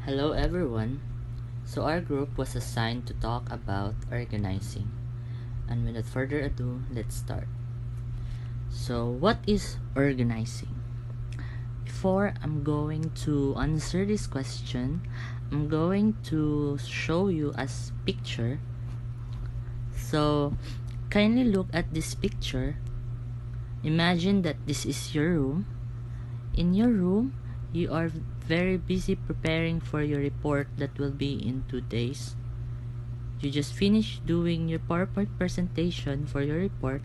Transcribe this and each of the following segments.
Hello everyone. So our group was assigned to talk about organizing. And without further ado, let's start. So what is organizing? Before I'm going to answer this question, I'm going to show you a picture. So kindly look at this picture. Imagine that this is your room. In your room, you are very busy preparing for your report that will be in 2 days. You just finished doing your PowerPoint presentation for your report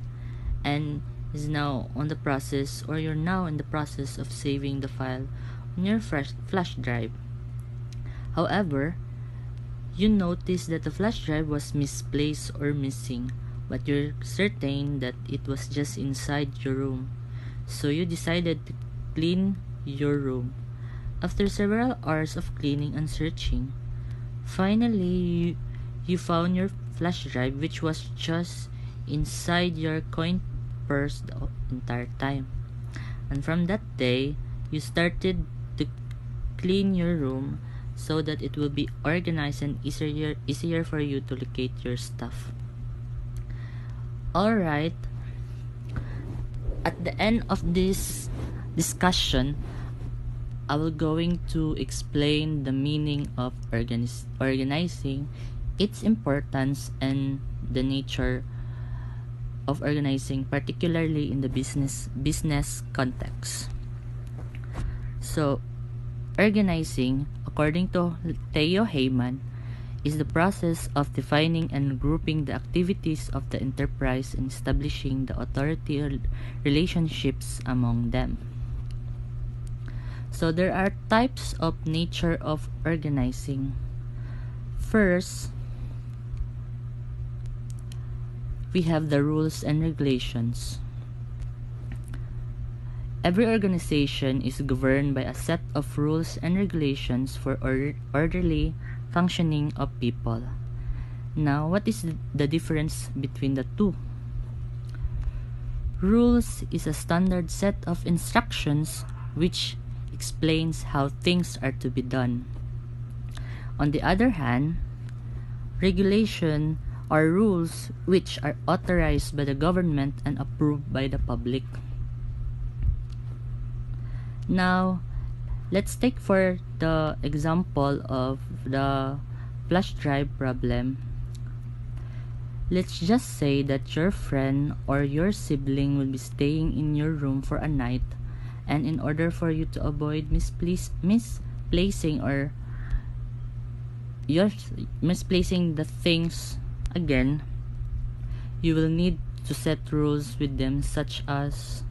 and you're now in the process of saving the file on your flash drive. However, you notice that the flash drive was misplaced or missing, but you're certain that it was just inside your room. So you decided to clean your room. After several hours of cleaning and searching, finally you found your flash drive, which was just inside your coin purse the entire time. And from that day, you started to clean your room so that it will be organized and easier for you to locate your stuff. Alright, at the end of this discussion, I will going to explain the meaning of organizing, its importance, and the nature of organizing, particularly in the business context. So, organizing, according to Theo Heyman, is the process of defining and grouping the activities of the enterprise and establishing the authority relationships among them. So there are types of nature of organizing. First, we have the rules and regulations. Every organization is governed by a set of rules and regulations for orderly functioning of people. Now, what is the difference between the two? Rules is a standard set of instructions which explains how things are to be done. On the other hand, regulation are rules which are authorized by the government and approved by the public. Now, let's take for the example of the flash drive problem. Let's just say that your friend or your sibling will be staying in your room for a night, and in order for you to avoid misplacing or you're misplacing the things again, you will need to set rules with them, such as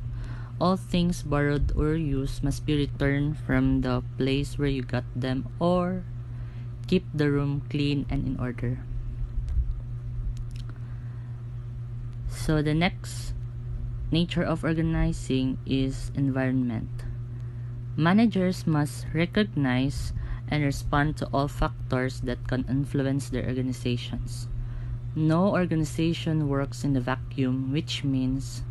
all things borrowed or used must be returned from the place where you got them, or keep the room clean and in order. So the next nature of organizing is environment. Managers must recognize and respond to all factors that can influence their organizations. No organization works in a vacuum, which means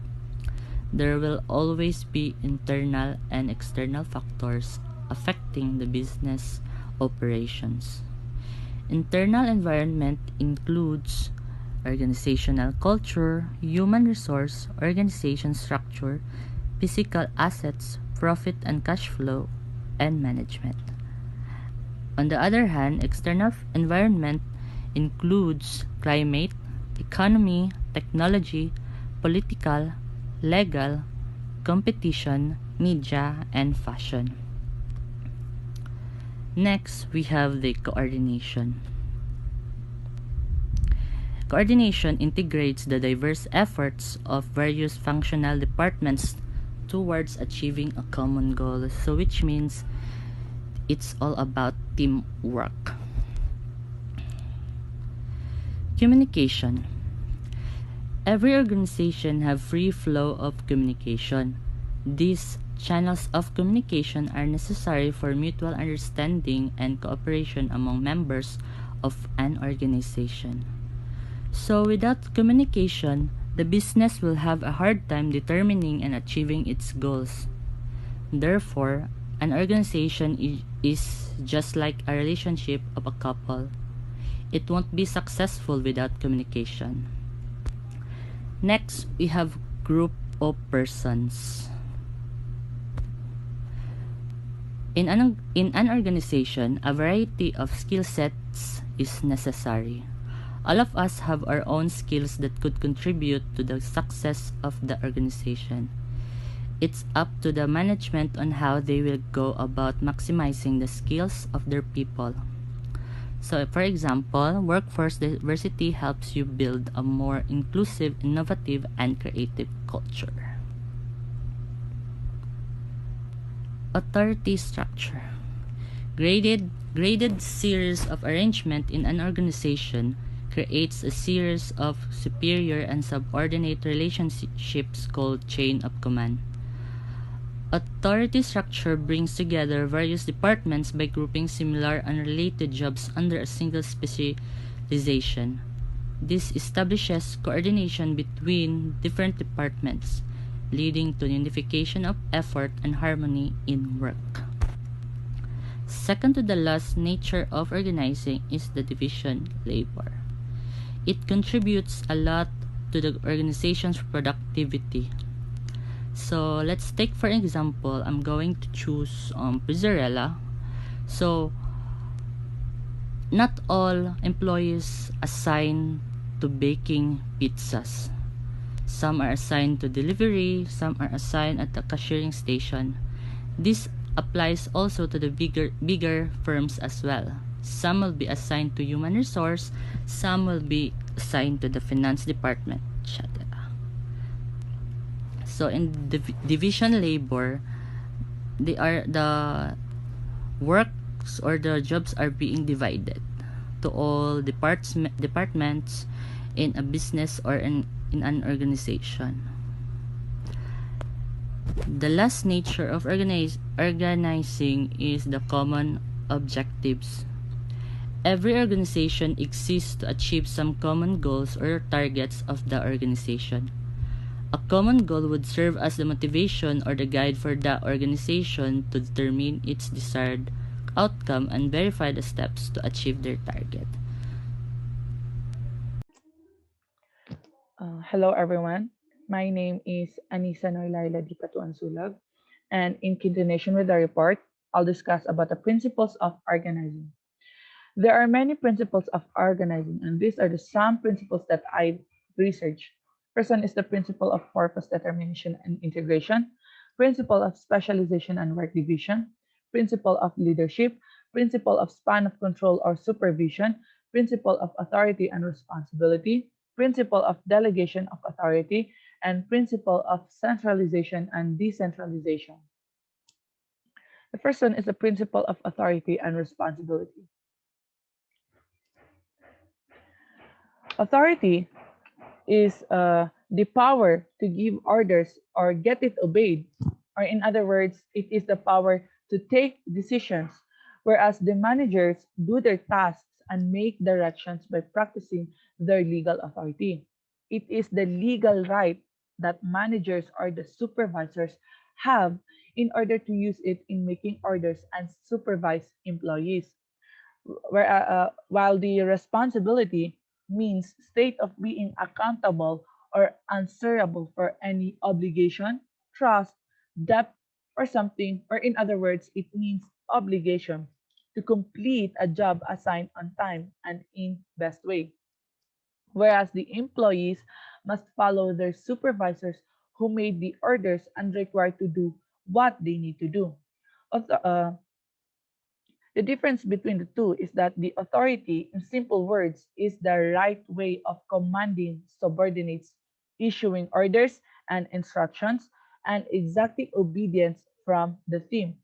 there will always be internal and external factors affecting the business operations. Internal environment includes organizational culture, human resource, organization structure, physical assets, profit and cash flow, and management. On the other hand, external environment includes climate, economy, technology, political, legal, competition, media, and fashion. Next, we have the coordination. Coordination integrates the diverse efforts of various functional departments towards achieving a common goal, so which means it's all about teamwork. Communication. Every organization have free flow of communication. These channels of communication are necessary for mutual understanding and cooperation among members of an organization. So without communication, the business will have a hard time determining and achieving its goals. Therefore, An organization is just like a relationship of a couple. It won't be successful without communication. Next, we have group of persons. In an organization, a variety of skill sets is necessary. All of us have our own skills that could contribute to the success of the organization. It's up to the management on how they will go about maximizing the skills of their people. So, for example, workforce diversity helps you build a more inclusive, innovative, and creative culture. Authority structure. Graded series of arrangement in an organization creates a series of superior and subordinate relationships called chain of command. Authority structure brings together various departments by grouping similar unrelated jobs under a single specialization. This establishes coordination between different departments, leading to unification of effort and harmony in work. Second to the last nature of organizing is the division labor. It contributes a lot to the organization's productivity. So let's take for example, I'm going to choose Pizzarella. So not all employees assigned to baking pizzas. Some are assigned to delivery, some are assigned at the cashiering station. This applies also to the bigger firms as well. Some will be assigned to human resource, some will be assigned to the finance department, etc. So in division labor, the works or the jobs are being divided to all departments in a business or in an organization. The last nature of organizing is the common objectives. Every organization exists to achieve some common goals or targets of the organization. A common goal would serve as the motivation or the guide for the organization to determine its desired outcome and verify the steps to achieve their target. Hello, everyone. My name is Anisah Nurlailah Sulog, and in continuation with the report, I'll discuss about the principles of organizing. There are many principles of organizing, and these are the some principles that I researched. First one is the principle of purpose determination and integration, principle of specialization and work division, principle of leadership, principle of span of control or supervision, principle of authority and responsibility, principle of delegation of authority, and principle of centralization and decentralization. The first one is the principle of authority and responsibility. Authority is the power to give orders or get it obeyed, or in other words, it is the power to take decisions, whereas the managers do their tasks and make directions by practicing their legal authority. It is the legal right that managers or the supervisors have in order to use it in making orders and supervise employees while the responsibility means state of being accountable or answerable for any obligation, trust, debt, or something, or in other words, it means obligation to complete a job assigned on time and in best way. Whereas the employees must follow their supervisors who made the orders and required to do what they need to do. The difference between the two is that the authority, in simple words, is the right way of commanding subordinates, issuing orders and instructions, and exacting obedience from the team.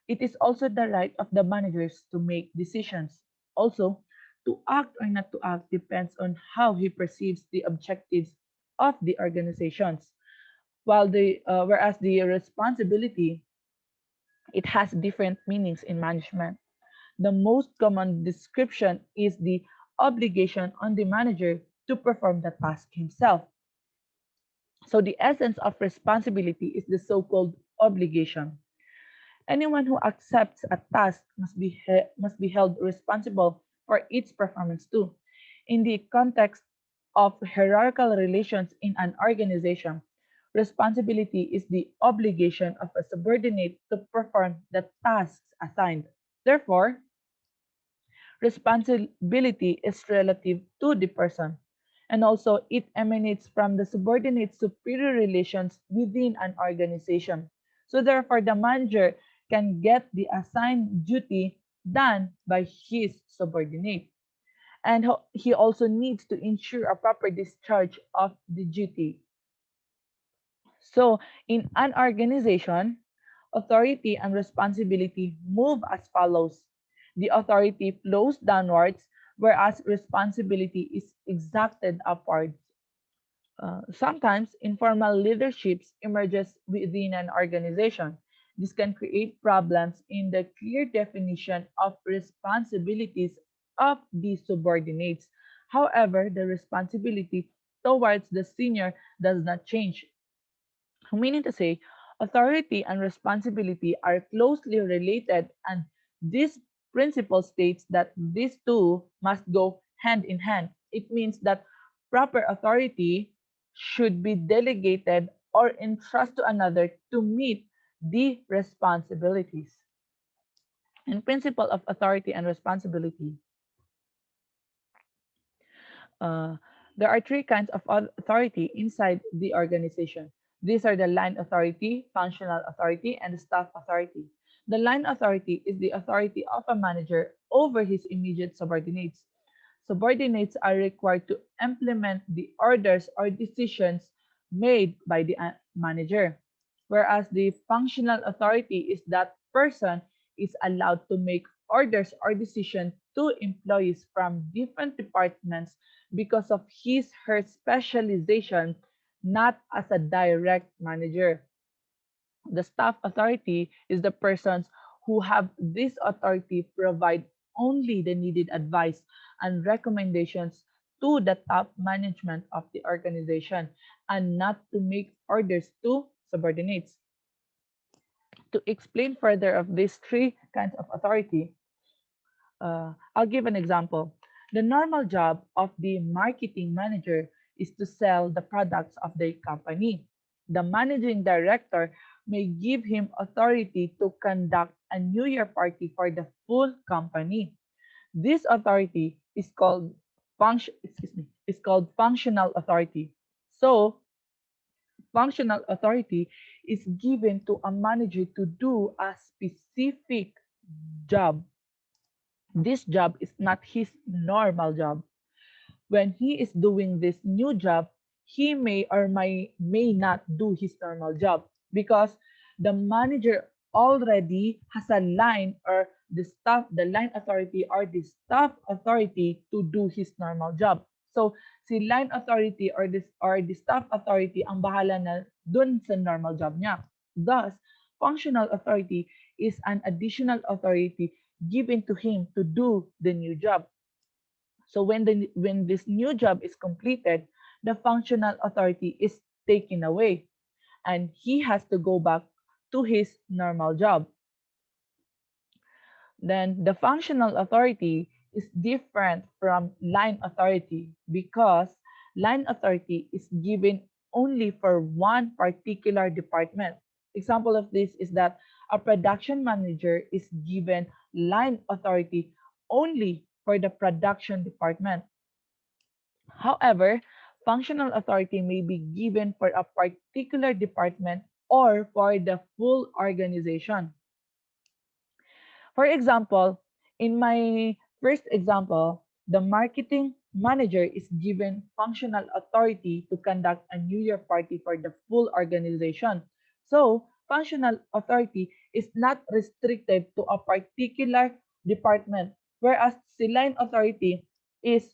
It is also the right of the managers to make decisions. Also, to act or not to act depends on how he perceives the objectives of the organizations. Whereas the responsibility, it has different meanings in management. The most common description is the obligation on the manager to perform the task himself. So the essence of responsibility is the so-called obligation. Anyone who accepts a task must be held responsible for its performance too. In the context of hierarchical relations in an organization, responsibility is the obligation of a subordinate to perform the tasks assigned. Therefore, responsibility is relative to the person, and also it emanates from the subordinate superior relations within an organization. So, therefore, the manager can get the assigned duty done by his subordinate. And he also needs to ensure a proper discharge of the duty. So, in an organization, authority and responsibility move as follows. The authority flows downwards, whereas responsibility is exacted upwards. Sometimes informal leaderships emerges within an organization. This can create problems in the clear definition of responsibilities of the subordinates. However, the responsibility towards the senior does not change, meaning to say, authority and responsibility are closely related, and this principle states that these two must go hand in hand. It means that proper authority should be delegated or entrusted to another to meet the responsibilities. And principle of authority and responsibility. Uh, there are three kinds of authority inside the organization. These are the line authority, functional authority, and the staff authority. The line authority is the authority of a manager over his immediate subordinates. Subordinates are required to implement the orders or decisions made by the manager, whereas the functional authority is that person is allowed to make orders or decisions to employees from different departments because of his her specialization, not as a direct manager. The staff authority is the persons who have this authority provide only the needed advice and recommendations to the top management of the organization and not to make orders to subordinates. To explain further of these three kinds of authority, I'll give an example. The normal job of the marketing manager is to sell the products of the company. The managing director may give him authority to conduct a New Year party for the full company. This authority is called functional authority. So, functional authority is given to a manager to do a specific job. This job is not his normal job. When he is doing this new job, he may not do his normal job because the manager already has a line or the line authority or the staff authority to do his normal job. So si line authority or the staff authority ang bahala na dun sa normal job niya. Thus, functional authority is an additional authority given to him to do the new job. So when this new job is completed, the functional authority is taken away and he has to go back to his normal job. Then the functional authority is different from line authority because line authority is given only for one particular department. Example of this is that a production manager is given line authority only for the production department. However, functional authority may be given for a particular department or for the full organization. For example, in my first example, the marketing manager is given functional authority to conduct a New Year party for the full organization. So, functional authority is not restricted to a particular department, whereas the line authority is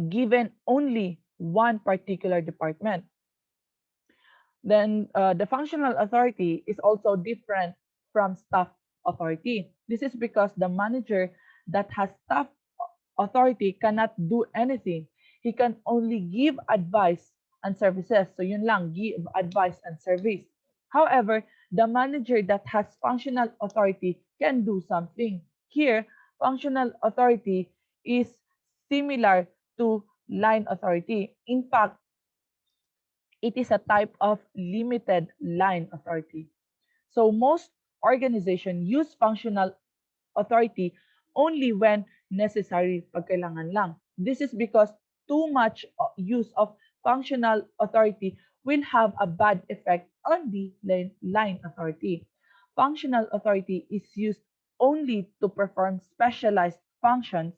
given only one particular department. Then the functional authority is also different from staff authority. This is because the manager that has staff authority cannot do anything. He can only give advice and services. So yun lang, give advice and service. However, The manager that has functional authority can do something. Here, functional authority is similar to line authority. In fact, it is a type of limited line authority. So most organizations use functional authority only when necessary, pag kailangan lang. This is because too much use of functional authority will have a bad effect on the line authority. Functional authority is used only to perform specialized functions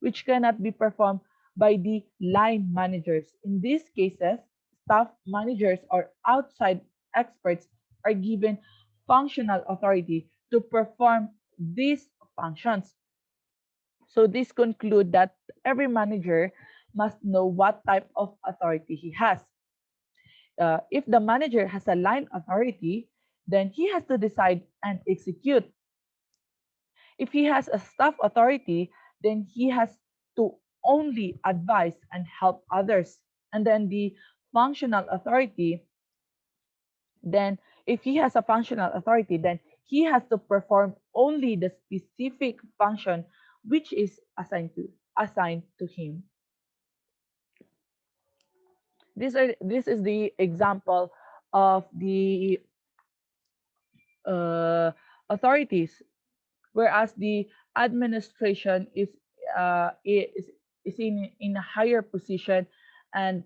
which cannot be performed by the line managers. In these cases, staff managers or outside experts are given functional authority to perform these functions. So this conclude that every manager must know what type of authority he has. If the manager has a line authority, then he has to decide and execute. If he has a staff authority, then he has to only advise and help others. And then the functional authority, then if he has a functional authority, then he has to perform only the specific function which is assigned to him. This is the example of the uh, authorities, whereas the administration is in a higher position, and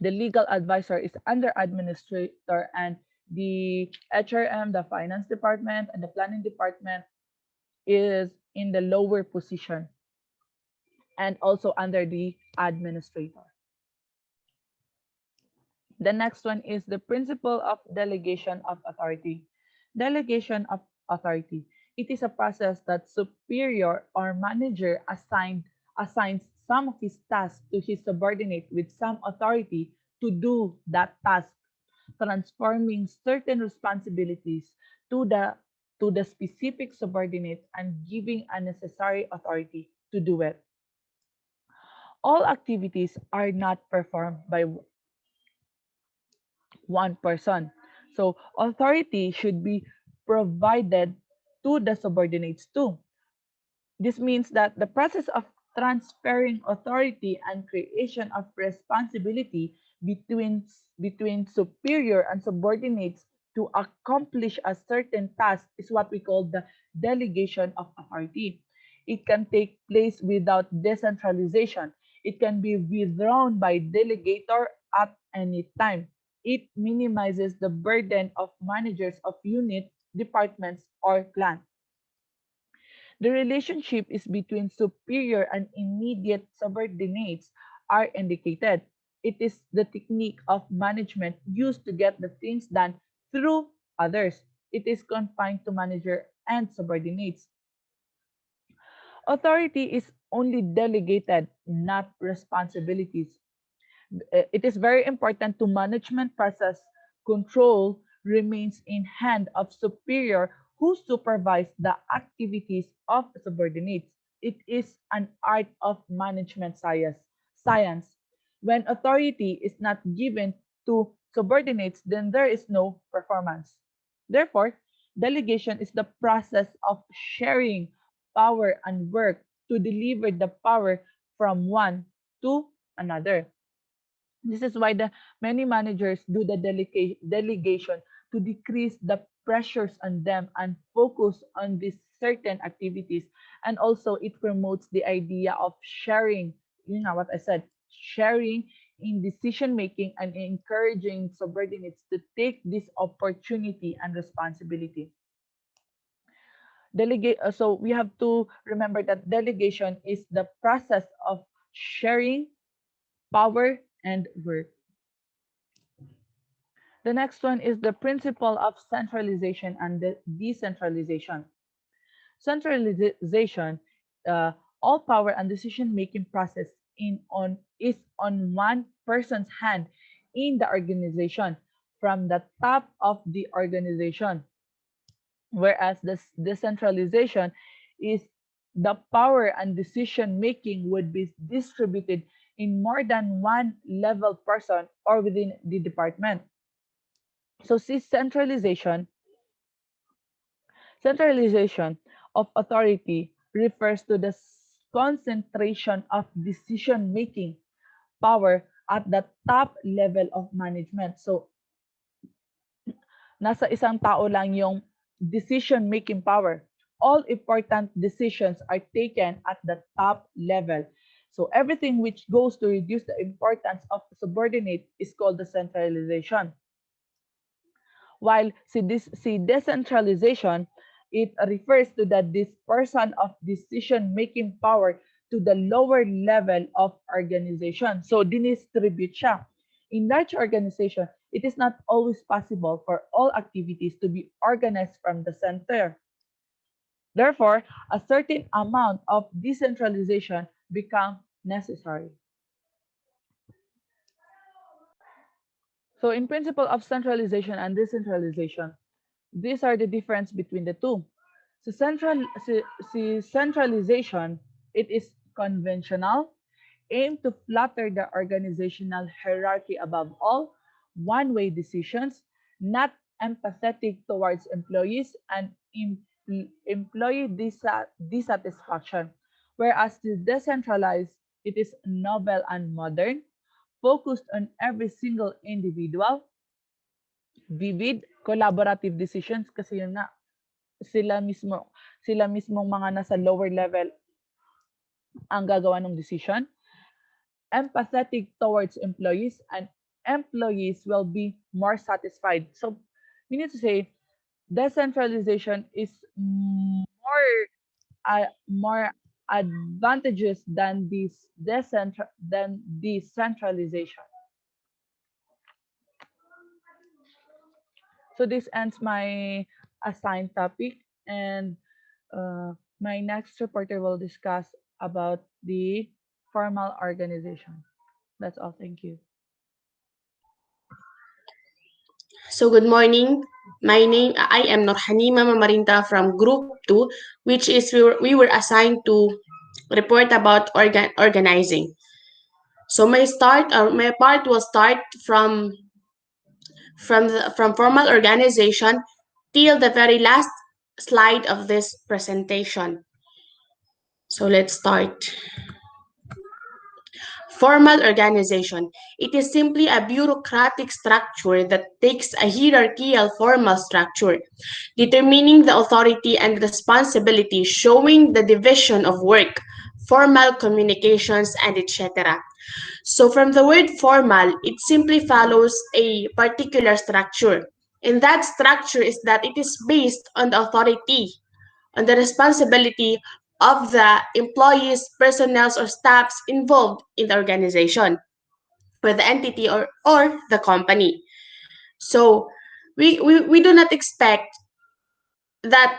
the legal advisor is under administrator, and the HRM, the finance department, and the planning department is in the lower position and also under the administrator. The next one is the principle of delegation of authority. Delegation of authority. It is a process that superior or manager assigns some of his tasks to his subordinate with some authority to do that task, transforming certain responsibilities to the to the specific subordinate and giving a necessary authority to do it. All activities are not performed by one person. So authority should be provided to the subordinates too. This means that the process of transferring authority and creation of responsibility between superior and subordinates to accomplish a certain task is what we call the delegation of authority. It can take place without decentralization. It can be withdrawn by delegator at any time. It minimizes the burden of managers of unit, departments, or plant. The relationship is between superior and immediate subordinates are indicated. It is the technique of management used to get the things done through others. It is confined to manager and subordinates. Authority is only delegated, not responsibilities. It is very important to management process control remains in hand of superior who supervise the activities of subordinates. It is an art of management science. When authority is not given to subordinates, then there is no performance. Therefore, delegation is the process of sharing power and work to deliver the power from one to another. This is why the many managers do the delegation to decrease the pressures on them and focus on these certain activities. And also it promotes the idea of sharing, what I said, sharing in decision making and encouraging subordinates to take this opportunity and responsibility. So we have to remember that delegation is the process of sharing power and work. The next one is the principle of centralization and decentralization. Centralization, all power and decision-making process is on one person's hand in the organization from the top of the organization, whereas the decentralization is the power and decision making would be distributed in more than one level person or within the department. So this centralization of authority refers to the concentration of decision making power at the top level of management. So nasa isang tao lang yung decision-making power. All important decisions are taken at the top level. So everything which goes to reduce the importance of subordinate is called the centralization. While si decentralization, it refers to the dispersion of decision-making power to the lower level of organization. So dinistribute siya. In large organization, it is not always possible for all activities to be organized from the center. Therefore, a certain amount of decentralization becomes necessary. So in principle of centralization and decentralization, these are the difference between the two. So centralization, it is conventional, aimed to flatter the organizational hierarchy above all, one-way decisions, not empathetic towards employees and employee dissatisfaction. Whereas the decentralized, it is novel and modern, focused on every single individual, vivid, collaborative decisions kasi yun nga, sila mismong mga nasa lower level ang gagawa ng decision, empathetic towards employees, and employees will be more satisfied. So, meaning to say, decentralization is more advantageous than decentralization. So this ends my assigned topic, and my next reporter will discuss about the formal organization. That's all. Thank you. So good morning. I am Norhanima Mamarinta from Group 2, which is we were assigned to report about organizing. So my part will start from formal organization till the very last slide of this presentation. So let's start. Formal organization. It is simply a bureaucratic structure that takes a hierarchical formal structure, determining the authority and responsibility, showing the division of work, formal communications, and etc. So from the word formal, it simply follows a particular structure. And that structure is that it is based on the authority, on the responsibility of the employees, personnel, or staffs involved in the organization, or the entity, or the company. So we do not expect that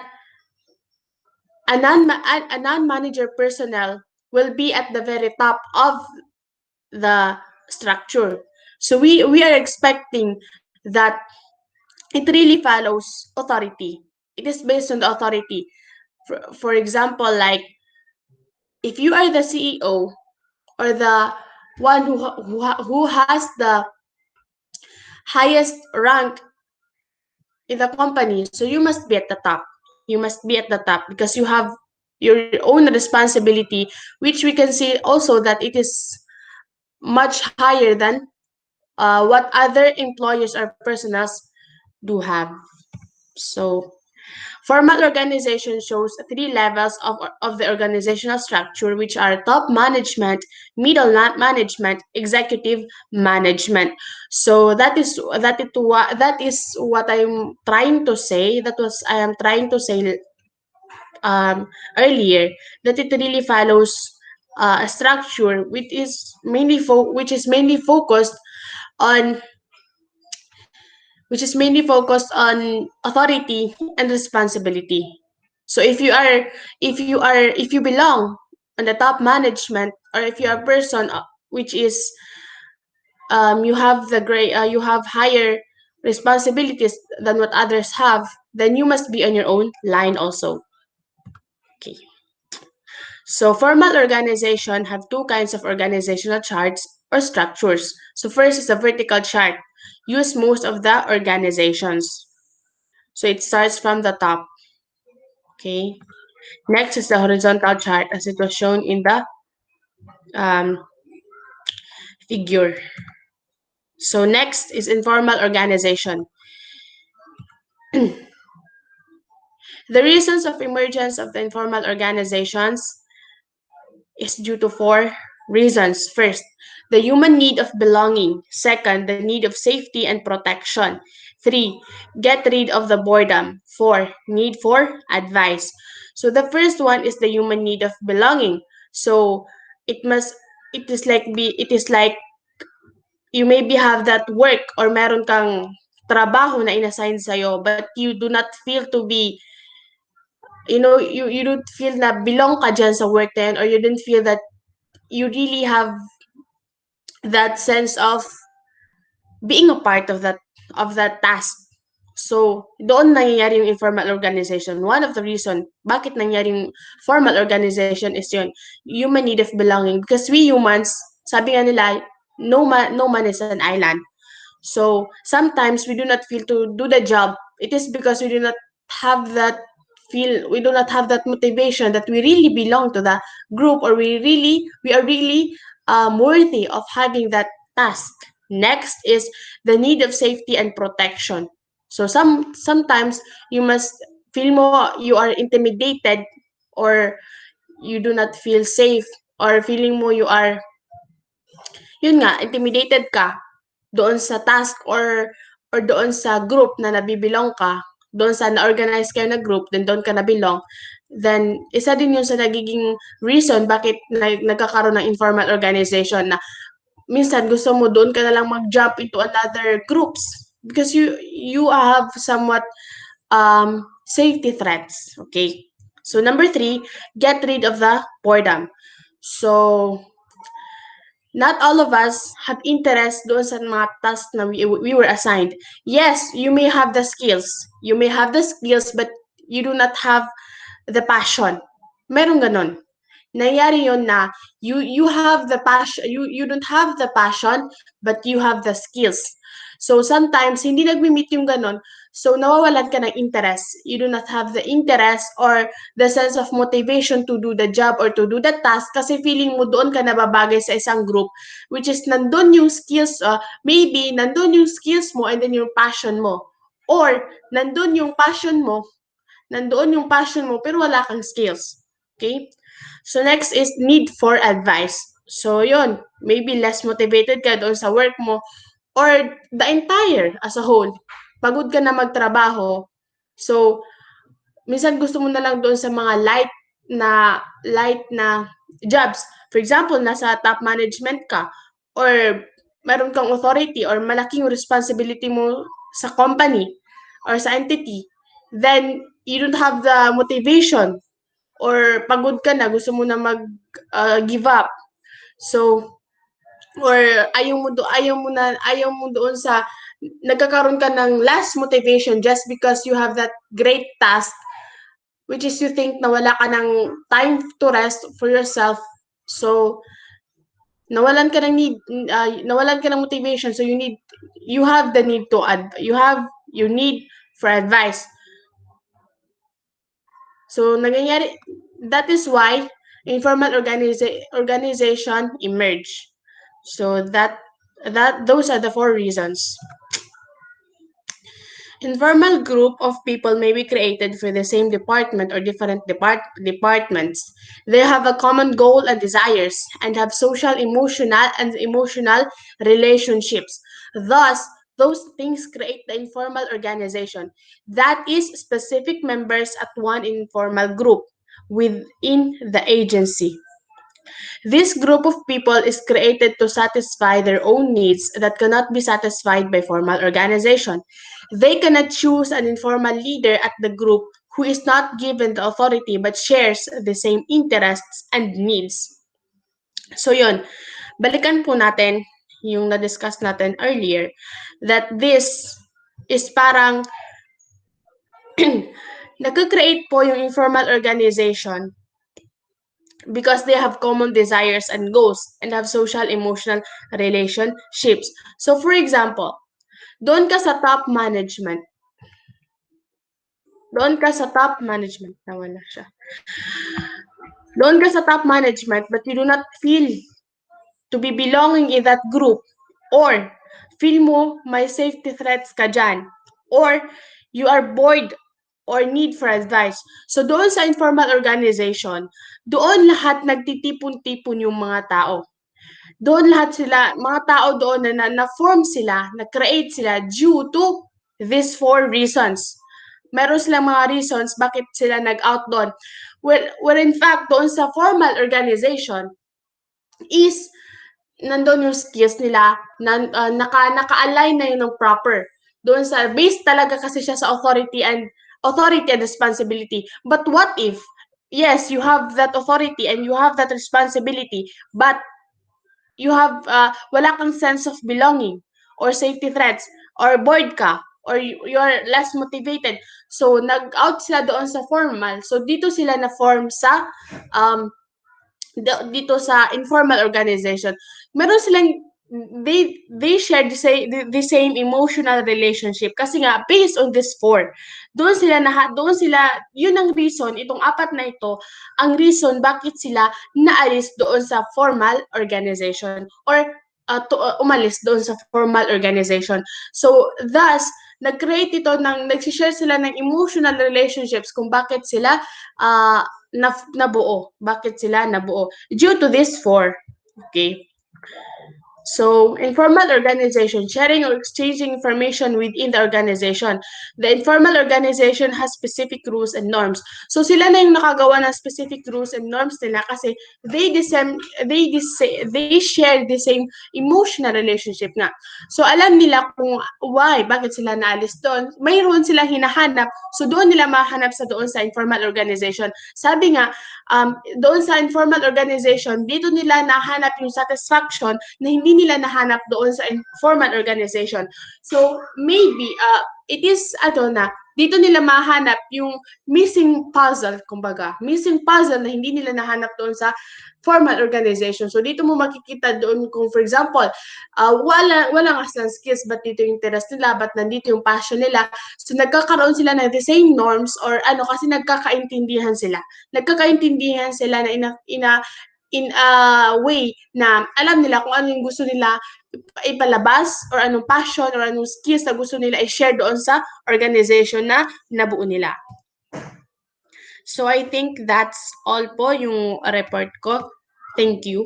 a non-manager personnel will be at the very top of the structure. So we are expecting that it really follows authority. It is based on the authority. For example, like if you are the CEO or the one who has the highest rank in the company, so you must be at the top. You must be at the top because you have your own responsibility, which we can see also that it is much higher than what other employers or personals do have. So formal organization shows three levels of the organizational structure, which are top management, middle management, executive management. So that is what I'm trying to say. That was I am trying to say earlier, that it really follows a structure which is mainly focused on authority and responsibility. So if you belong on the top management, or if you are a person which is you have higher responsibilities than what others have, then you must be on your own line also. Okay. So formal organization have two kinds of organizational charts or structures. So first is a vertical chart. use most of the organizations. So it starts from the top. Okay. Next is the horizontal chart as it was shown in the um, figure. So next is informal organization. The reasons of emergence of the informal organizations is due to four reasons. First, the human need of belonging. Second, the need of safety and protection. Three, get rid of the boredom. Four, need for advice. So the first one is the human need of belonging. So it must it is like you maybe have that work or meron kang trabaho na inassign sa'yo but you do not feel to be you don't feel na belong ka dyan sa work na yan, or you don't feel that you really have that sense of being a part of that task. So, doon nangyayari yung informal organization. One of the reason bakit nangyayari yung formal organization is yun, human need of belonging. Because we humans, sabi nga nila, no man is an island. So, sometimes we do not feel to do the job. It is because we do not have that we do not have that motivation that we really belong to the group, or we are really worthy of having that task. Next is the need of safety and protection. So sometimes you must feel more you are intimidated, or you do not feel safe, or feeling mo you are yun nga intimidated ka doon sa task, or doon sa group na nabibilong ka, doon sa na-organize kayo na group, then doon ka nabilong, then isa din yun sa nagiging reason bakit nagkakaroon ng informal organization na minsan gusto mo doon ka na lang mag-jump into another groups because you have somewhat safety threats. Okay. So number 3, get rid of the boredom. So not all of us have interest doon sa mga tasks na we were assigned. Yes, you may have the skills. You may have the skills, but you do not have the passion. Meron ganon. Nangyari yun na you have the passion, you don't have the passion, but you have the skills. So sometimes hindi nagmi-meet yung ganon. So nawawalan ka ng interest. You do not have the interest or the sense of motivation to do the job or to do the task kasi feeling mo doon ka nababagay sa isang group, which is nandun yung skills, maybe nandun yung skills mo and then yung passion mo. Or nandun yung passion mo, nandoon yung passion mo pero wala kang skills. Okay? So next is need for advice. So yun, maybe less motivated ka doon sa work mo or the entire as a whole. Pagod ka na magtrabaho. So minsan gusto mo na lang doon sa mga light na jobs. For example, nasa top management ka or meron kang authority or malaking responsibility mo sa company or sa entity, then you don't have the motivation or pagod ka na, gusto mo na give up. So, or ayaw mo doon sa nagkakaroon ka ng last motivation just because you have that great task, which is you think na wala ka ng time to rest for yourself. So, nawalan ka ng motivation, so you have the need to you need for advice. So that is why informal organization emerge. So those are the 4 reasons. Informal group of people may be created for the same department or different departments. They have a common goal and desires and have emotional relationships. Thus, those things create the informal organization. That is specific members at one informal group within the agency. This group of people is created to satisfy their own needs that cannot be satisfied by formal organization. They cannot choose an informal leader at the group who is not given the authority but shares the same interests and needs. So yun, balikan po natin yung na-discuss natin earlier that this is parang nag-create po yung informal organization because they have common desires and goals and have social emotional relationships. So for example, Doon ka sa top management. Doon ka sa top management. Nawala siya. Doon ka sa top management but you do not feel to be belonging in that group, or feel mo may safety threats ka dyan, or you are bored or need for advice. So doon sa informal organization, doon lahat nagtitipon-tipon yung mga tao. Doon lahat sila, mga tao doon na-form sila, na-create sila due to these 4 reasons. Meron silang mga reasons bakit sila nag-out doon. Well, in fact, doon sa formal organization is nandun yung skills nila, naka-align na yun ng proper. Doon sa, based talaga kasi siya sa authority and responsibility. But what if, yes, you have that authority and you have that responsibility, but you have, wala kang sense of belonging, or safety threats, or bored ka, or you're less motivated. So, nag-out sila doon sa formal. So, dito sila na-form sa, um, dito sa informal organization, meron silang they share the same emotional relationship kasi nga based on this 4. Doon sila yun ang reason, itong 4 na ito ang reason bakit sila naalis doon sa formal organization, or umalis doon sa formal organization. So thus nag-create ito nag-share sila ng emotional relationships kung bakit sila nabuo. Bakit sila nabuo? Due to this 4. Okay. So, informal organization, sharing or exchanging information within the organization. The informal organization has specific rules and norms. So, sila na yung nakagawa ng specific rules and norms nila kasi they share the same emotional relationship nga. So, alam nila kung why, bakit sila naalis doon. Mayroon silang hinahanap. So, doon nila mahanap sa doon sa informal organization. Sabi nga, doon sa informal organization, dito nila nahanap yung satisfaction na hindi nila nahanap doon sa formal organization. So, maybe, it is, dito nila mahanap yung missing puzzle, kumbaga. Missing puzzle na hindi nila nahanap doon sa formal organization. So, dito mo makikita doon kung, for example, wala nga silang skills, but dito yung interest nila, but nandito yung passion nila. So, nagkakaroon sila ng the same norms, or kasi nagkakaintindihan sila. Nagkakaintindihan sila na in a way na alam nila kung ano yung gusto nila ipalabas, or anong passion, or anong skills na gusto nila i-share doon sa organization na nabuo nila. So, I think that's all po yung report ko. Thank you.